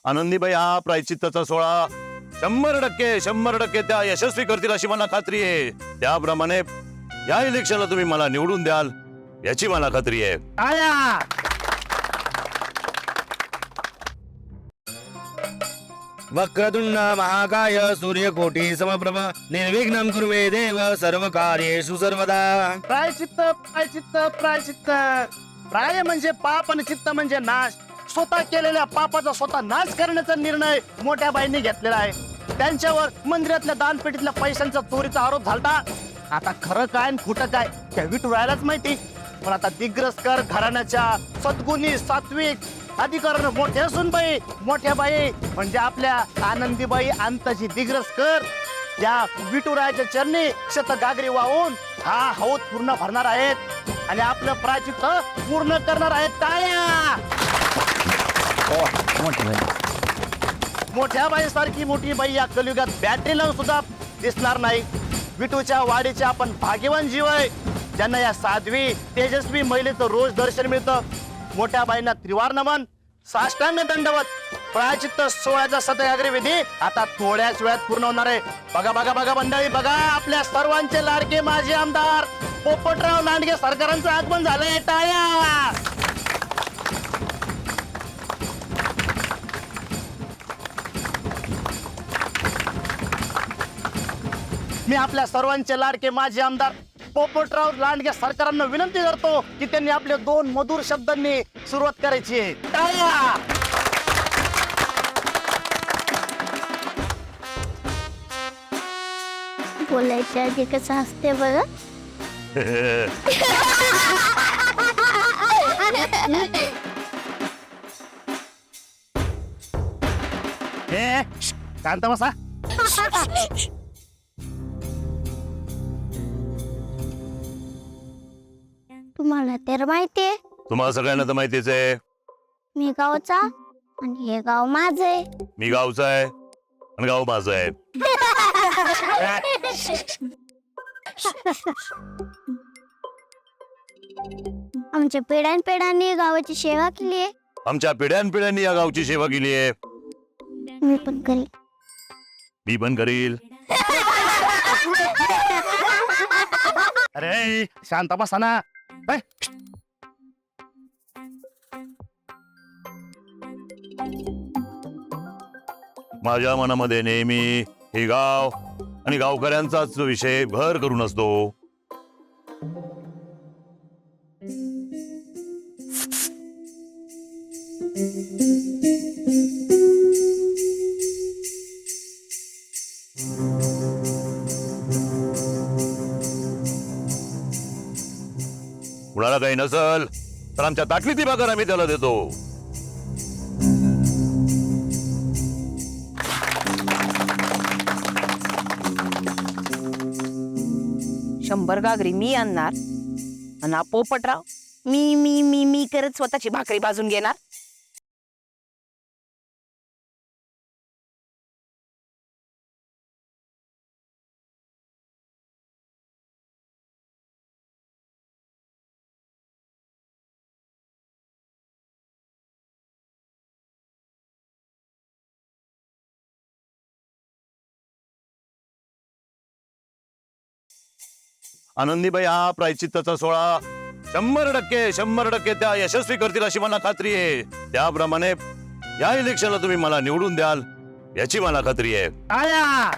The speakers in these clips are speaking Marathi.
आनंदीबाई हा प्रायचित्ताचा सोहळा 100% त्या यशस्वी करतील अशी मला खात्री आहे. त्याप्रमाणे या इलेक्शनला तुम्ही मला निवडून द्याल याची मला खात्री आहे. वक्रतुंड महाकाय सूर्यकोटी समप्रभ निर्विघ्नं कुरु मे देव सर्व कार्येषु सर्वदा. प्रायचित्त प्रायचित्त प्रायचित्त. प्राय म्हणजे पाप आणि चित्त म्हणजे नाश. स्वतः केलेल्या पापाचा स्वतः नाश करण्याचा निर्णय मोठ्या बाईंनी घेतलेला आहे. त्यांच्यावर मंदिरातल्या दानपेटीतल्या पैशांचा चोरीचा आरोप झालता. आता खरं काय आणि खोटं काय त्या विठुरायालाच माहिती. पण आता दिग्रसकर घराण्याच्या सद्गुणी सात्विक अधिकारानं मोठ्या सुनबाई मोठ्या बाई म्हणजे आपल्या आनंदीबाई अंताजी दिग्रसकर या विठुरायाच्या चरणी शतगागरी वाहून हा हौद पूर्ण भरणार आहेत आणि आपलं प्रायचित्त पूर्ण करणार आहेत. टाळ्या. मोठ्या बाई सारखी मोठी बाई या कलियुगात बॅटरी लावून सुद्धा दिसणार नाही. विठूच्या वाडीचे आपण भाग्यवान जीव आहे ज्यांना या साध्वी तेजस्वी महिलेचं रोज दर्शन मिळतं. मोठ्या बाईंना त्रिवार नमन, साष्टांग दंडवत. प्रायचित्त सोहळ्याचा शतगागरी विधी आता थोड्याच वेळात पूर्ण होणार आहे. बघा बघा बघा मंडळी बघा, आपल्या सर्वांचे लाडके माजी आमदार पोपटराव लांडगे सरकारांचं आगमन झालंय. टाळ्या. मी आपल्या सर्वांचे लाडके माजी आमदार पोपटराव लांडगे सरकारांना विनंती करतो की त्यांनी आपले 2 मधुर शब्दांनी सुरुवात करायची आहे. टाळ्या. बोलायच्या आधी कसं असते बघा. हे शांत बसा. तुम्हाला तर माहितीये तुम्हाला सगळ्यांना तर माहितीच आहे मी गावचा आणि हे गाव माझं आहे. मी गावचा आहे आणि गाव माझं आहे. आमच्या पिढ्यानपिढ्यांनी गावाची सेवा केली आहे. आमच्या पिढ्यानपिढ्यांनी या गावची सेवा केली आहे. मी पण करेल. मी पण करील. अरे शांत बसा ना. माझ्या मनामध्ये नेहमी हे गाव आणि गावकऱ्यांचाच विषय भर करून असतो. कुणाला काही नसल तर आमच्या ताटलीची भाकर आम्ही त्याला देतो. शंभर गागरी मी आणणार आणि हा पोपटराव मी मी मी मी करत स्वतःची भाकरी भाजून घेणार. आनंदीबाई हा प्रायचित्ताचा सोहळा 100% त्या यशस्वी करतील अशी मला खात्री आहे. त्याप्रमाणे या इलेक्शनला तुम्ही मला निवडून द्याल याची मला खात्री आहे. टाळ्या.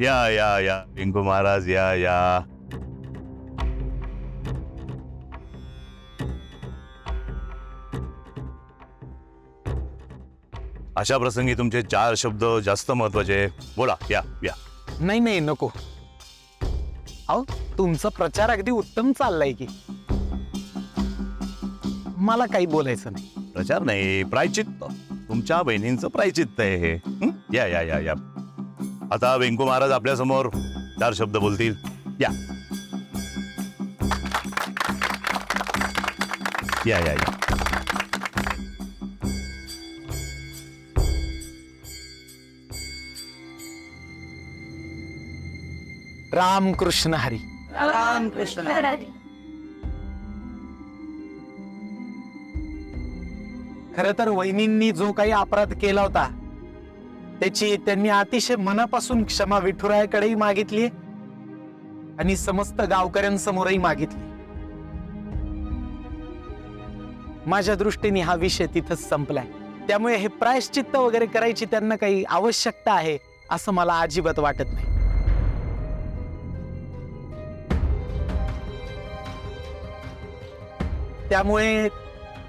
या या या रिंकू महाराज या या. अशा प्रसंगी तुमचे 4 शब्द जास्त महत्वाचे. बोला. या या. नाही नाही नको. अहो तुमचा प्रचार अगदी उत्तम चाललाय की, मला काही बोलायचं नाही. प्रचार नाही, प्रायचित्त. तुमच्या बहिणींचं प्रायचित्त आहे हे. या या या या. आता वेंकू महाराज आपल्या समोर 4 शब्द बोलतील. या या या या. रामकृष्ण हरी. रामकृष्ण. खर तर वहिनींनी जो काही अपराध केला होता त्याची त्यांनी अतिशय मनापासून क्षमा विठुरायाकडेही मागितली आणि समस्त गावकऱ्यांसमोरही मागितली. माझ्या दृष्टीने हा विषय तिथंच संपलाय. त्यामुळे हे प्रायश्चित्त वगैरे करायची त्यांना काही आवश्यकता आहे असं मला अजिबात वाटत नाही. त्यामुळे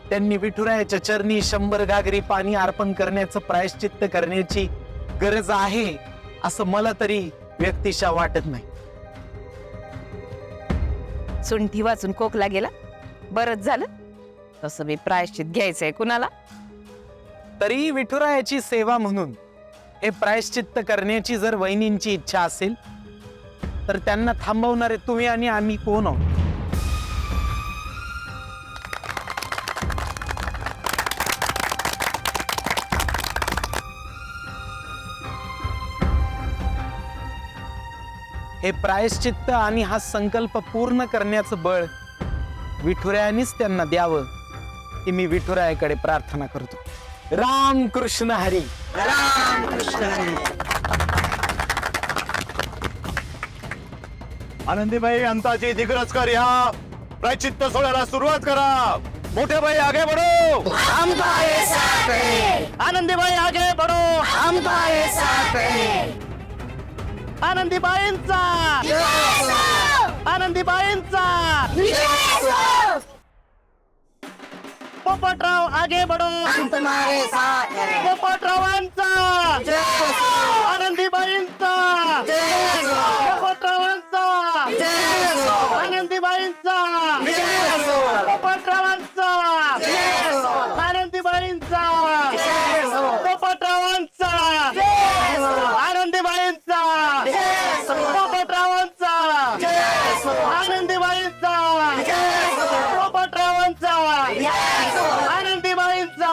त्यांनी विठुरायाच्या चरणी 100 घागरी पाणी अर्पण करण्याचं प्रायश्चित्त करण्याची गरज आहे असं मला तरी व्यक्तिशः वाटत नाही. सुंठी वाचून कोकला गेला, बरंच झालं. तसं मी प्रायश्चित घ्यायचंय कुणाला. तरी विठुरायाची सेवा म्हणून हे प्रायश्चित्त करण्याची जर वहिनींची इच्छा असेल तर त्यांना थांबवणारे तुम्ही आणि आम्ही कोण आहोत? हे प्रायश्चित्त आणि हा संकल्प पूर्ण करण्याचं बळ विठुरायानेच त्यांना द्यावं ही मी विठुरायाकडे प्रार्थना करतो. राम कृष्ण हरी. आनंदीबाई अंताची दिग्रज कर, ह्या प्रायचित्त सोहळ्याला सुरुवात करा. मोठे भाई आगे बढ़ो. आनंदीबाई आगे बढो. आनंदीबाईंचा आनंदीबाईंचा पोपटराव आगे बढो. पोपटरावांचा आनंदीबाईंचा पोपटरावांचा आनंदीबाईंचा पोपटरावांचा आनंदीबाईंचा पोपटरावांचा आनंदीबाईंचा पोपटरावांचा आनंदीबाईंचा पोपटरावांचा आनंदीबाईंचा.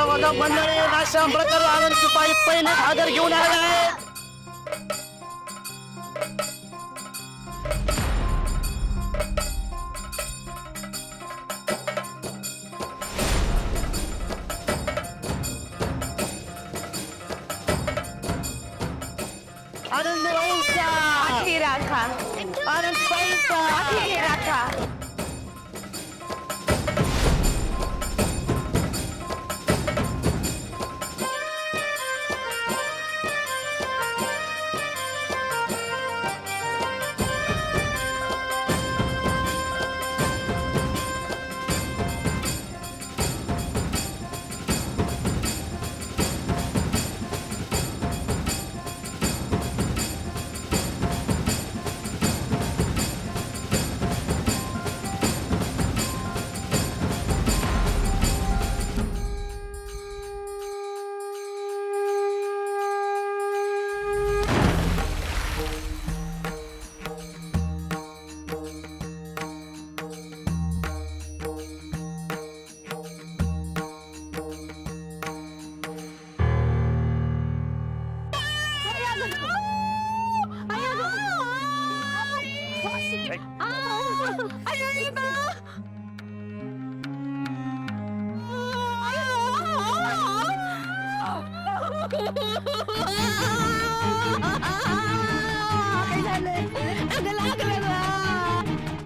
बघा मंडळी, अशा प्रकारे आनंद पायी पहिले घागर घेऊन आले आहेत. आनंदबाईंचा पाठी राखा आनंदबाईंचा पाठी राखा.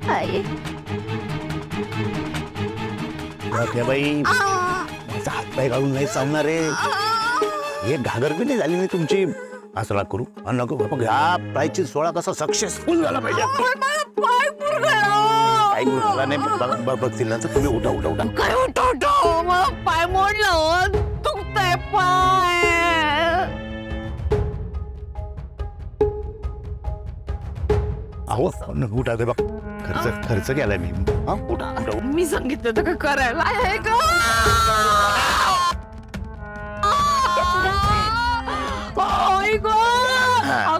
आई. बाई माझा हातपाय काढून नाही चालणार रे. हे घागर बी नाही झाली नाही तुमची. असं ना करू नको मग ह्या प्रायचित सोहळा कसा सक्सेसफुल झाला पाहिजे. काही झाला नाही बघतील ना तर तुम्ही उठा उठा उठा. काय उठवतो मग पाय मोडलं दुखतंय पाय. अहो उठा ते बघ खर्च केलाय मी. हा उठा उठा. मी सांगितलं तर का करायला आहे का. आई गो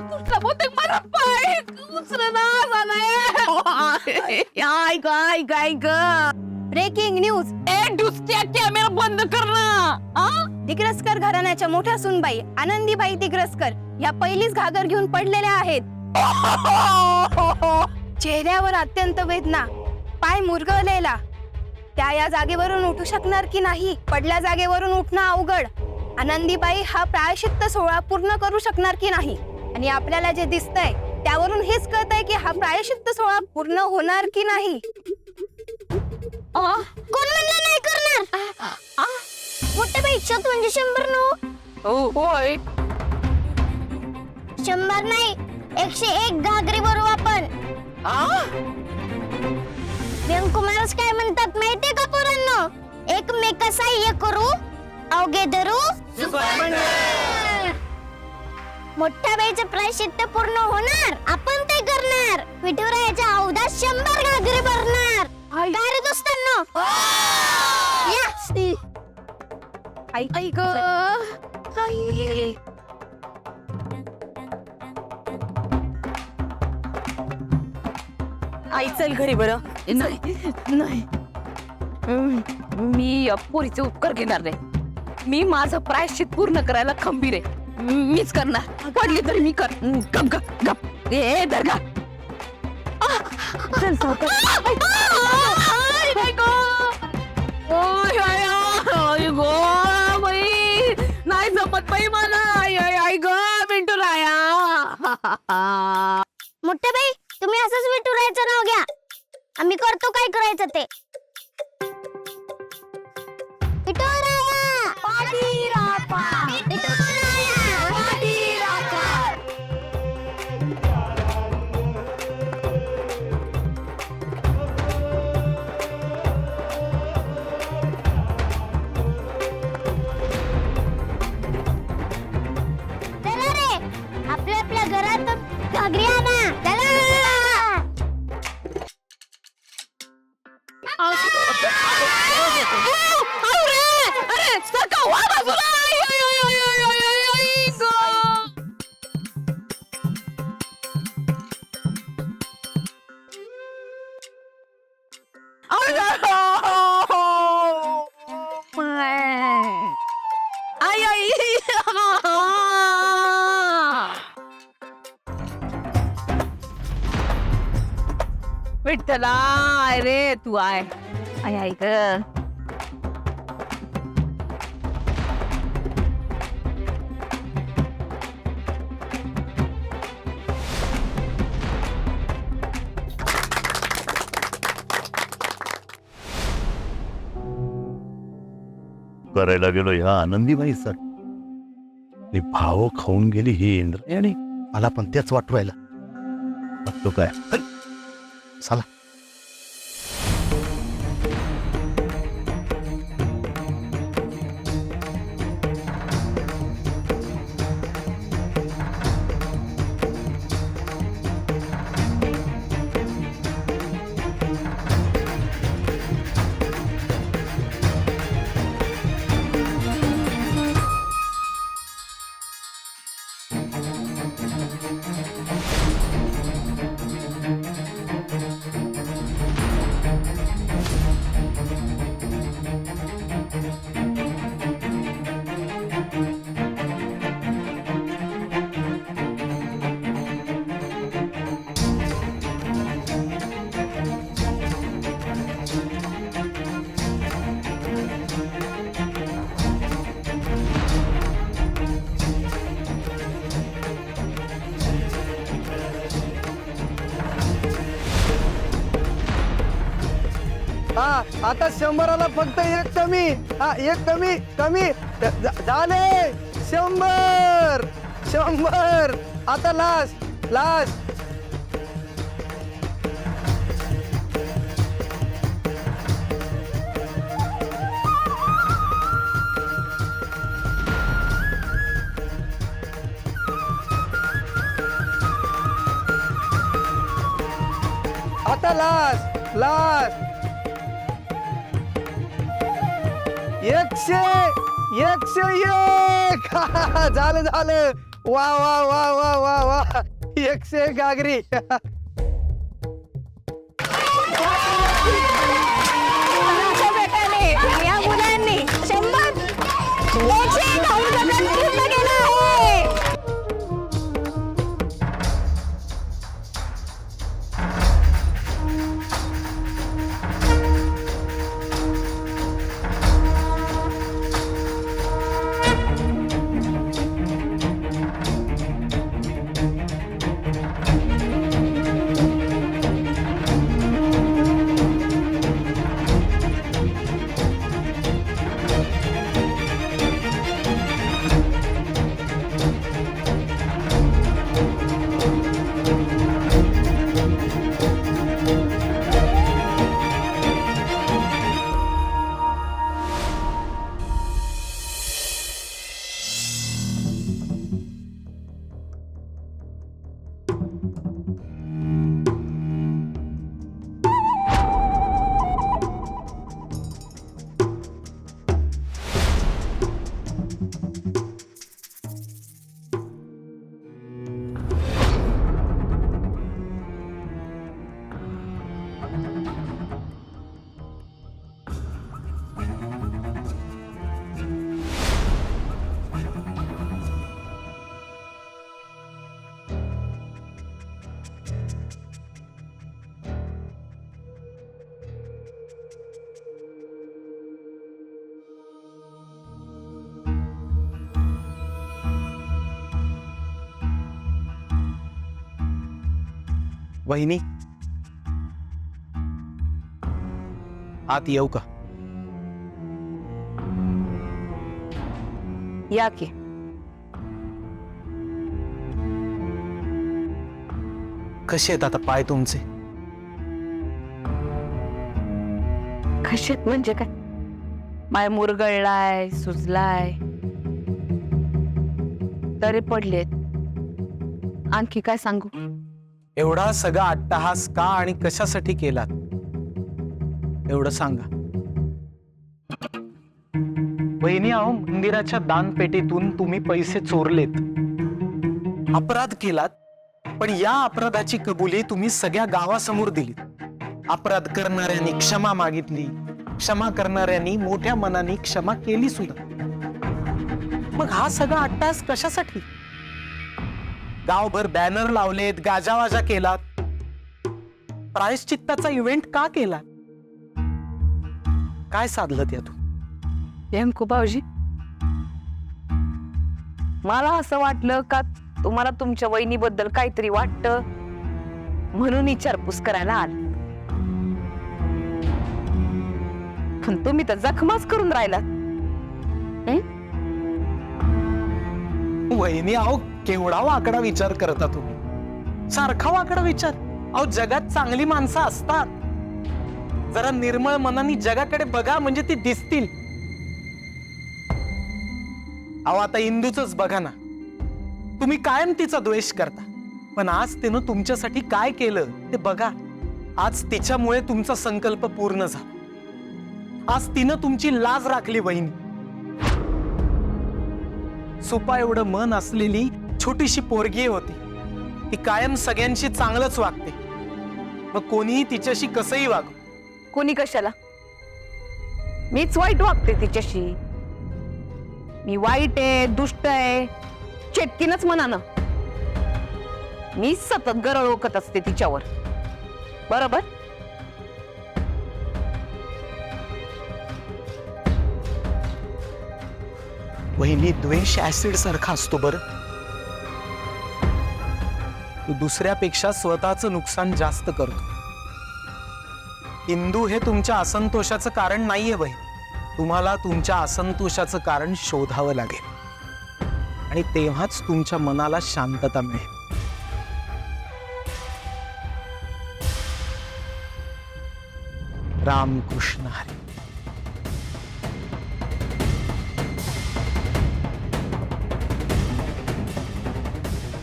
कुठला बहुतेक माझा पाय उचलना झालाय. आई ग आई ग आई ग. Breaking news. ए दुसऱ्या कॅमेरा बंद कर ना. दिग्रसकर घराण्याच्या मोठ्या सुनबाई आनंदीबाई दिग्रसकर या पहिलीच घागर घेऊन पडलेल्या आहेत. चेहऱ्यावर अत्यंत वेदना, पाय मुरगळलेला. त्या या जागेवरून उठू शकणार की नाही. पडल्या जागेवरून उठणं अवघड. आनंदीबाई हा प्रायश्चित्त सोहळा पूर्ण करू शकणार की नाही. आणि आपल्याला जे दिसतंय त्यावरून हेच कळतंय की हा प्रायश्चित्त सोहळा पूर्ण होणार की नाही. कोण म्हणलं नाही करणार. मोठे बाई 100 म्हणजे 100 नो. होय 100 नाही 101 घागरी भरू आपण. व्यंकुमारच काय म्हणतात माहितीये का पोरांनो. एकमेका सहाय्य करू अवघे धरू. मोठ्या बाईचं प्रायश्चित्त पूर्ण होणार. आपण ते करणार. विठुरायाच्या अवधात 100 घागरी भरणार. काय रे दोस्तांनो. आई ग आई. आई चल घरी बरं. नाही मी या पोरीचे उपकार घेणार नाही. मी माझं प्रायश्चित पूर्ण करायला खंबीर आहे. मीच करणार. पडली तरी मी कर. गप गप गप. ए दर्गा चल नाही जमत बाई मला. आई ग मिंटू राया. मोठे बाई तुम्ही असंच विठुरायाचं नाव घ्या. आम्ही करतो काय करायचं ते. विठुराया पाठी राखा. विठुराया पाठी राखा. चला रे आपल्या आपल्या घरात घागरी आणा. चला. विठ्ठला अरे तू आय आई आई ग. करायला गेलो ह्या आनंदीबाईसाठी भाव खाऊन गेली ही इंद्र आणि मला पण तेच वाटू राहिला. तो काय चला. हा आता 100 फक्त एक कमी. हा एक कमी कमी झाले. 100 आता लास्ट लास्ट. आता लास्ट लास्ट. 101 झालं झालं. वा वा वा वा वा वा. 101 गागरी. आमच्या बेटाने या मुलांनी 101 पूर्ण केलं आहे. वहिनी आत येऊ का? या की. कसे आहेत आता पाय तुमचे? कशात म्हणजे काय? पाय मुरगळलाय, सुजलाय, तरी पडलेत. आणखी काय सांगू? एवढा सगळा अट्टहास का आणि कशासाठी केलात एवढं सांगा. वहिनी, अहो मंदिराच्या दानपेटीतून तुम्ही पैसे चोरलेत, अपराध केलात, पण या अपराधाची कबुली तुम्ही सगळ्या गावासमोर दिली. अपराध करणाऱ्यांनी क्षमा मागितली, क्षमा करणाऱ्यांनी मोठ्या मनाने क्षमा केली सुद्धा. मग हा सगळा अट्टहास कशासाठी? गावभर बॅनर लावलेत, गाजावाजा केलात, प्रायश्चित्ताचा इव्हेंट का केला? काय साधलं त्यातून? व्यंकू भाऊजी, मला असं वाटलं का तुम्हाला तुमच्या वहिनीबद्दल काहीतरी वाटतं म्हणून विचारपूस करायला आल. पण तुम्ही तर जखमाच करून राहिलात. वहिनी अहो केवढा वाकडा विचार करता तुम्ही, सारखा वाकडा विचार. अहो जगात चांगली माणसं असतात. जरा निर्मळ मनाने जगाकडे बघा म्हणजे ती दिसतील. अहो आता इंदूच बघा ना, तुम्ही कायम तिचा द्वेष करता, पण आज तिनं तुमच्यासाठी काय केलं ते बघा. आज तिच्यामुळे तुमचा संकल्प पूर्ण झाला. आज तिनं तुमची लाज राखली बहिणी. सुपा एवढं मन असलेली छोटीशी पोरगी होती, ती कायम सगळ्यांशी चांगलंच वागते. मग कोणीही तिच्याशी कसंही वागू. कोणी कशाला? मीच वाईट वागते तिच्याशी. मी वाईट आहे, दुष्ट आहे, चेटकीनच म्हणा ना. मी सतत गरळ ओकत असते तिच्यावर, बरोबर? वहिनी द्वेष ऍसिड सारखा असतो बरं. तो दुसऱ्यापेक्षा स्वतःचं नुकसान जास्त करतो. इंदू हे तुमच्या असंतोषाचं कारण नाहीये बहीण. तुम्हाला तुमच्या असंतोषाचं कारण शोधावं लागेल आणि तेव्हाच तुमच्या मनाला शांतता मिळेल. रामकृष्ण हरी.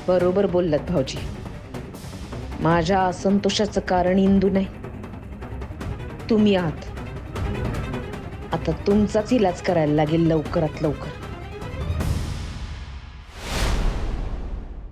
बरोबर बोललात भाऊजी. माझ्या असंतोषाचं कारण इंदू नाही, तुम्ही आहात. आता तुमचाच इलाज करायला लागेल लवकरात लवकर.